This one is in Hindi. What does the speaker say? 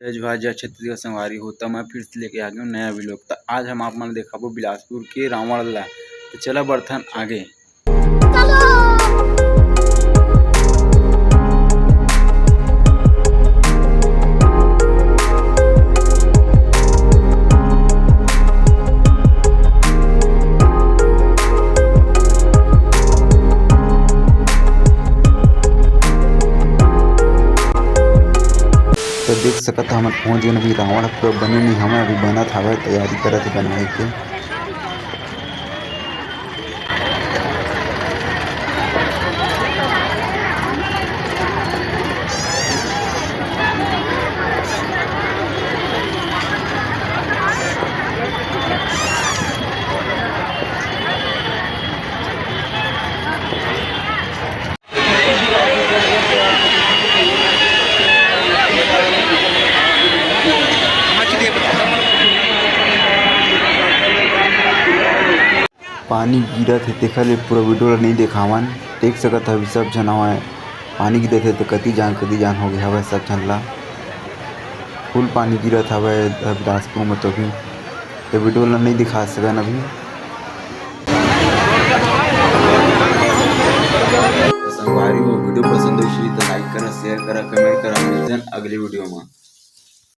जय जवाहर जय छत्तीसगढ़ संगवारी हो तो मैं फिर से लेके आ गया हूँ नया व्लॉग। तो आज हम आप मन देखा बिलासपुर के रावण ला। तो चला बढ़थन आगे। तो देख सकत हमन पहुंच गए अभी रावण पूरा बने नहीं हमें अभी बनत हवे तैयारी करत बनाए के। पानी गिरत है तेखर ले पूरा वीडियो ला नहीं देखावन। देख सकत हवे सब झन हवय पानी गिरत है तो कति जान हो गए हवय सब झन ला। फुल पानी गिरत हवय बिलासपुर में तो भी तो वीडियो ला नहीं दिखा सकन अभी। संगवारी हो वीडियो पसंद हो तो लाइक करा शेयर करा कमेंट करा। मिलते हैं अगले वीडियो में।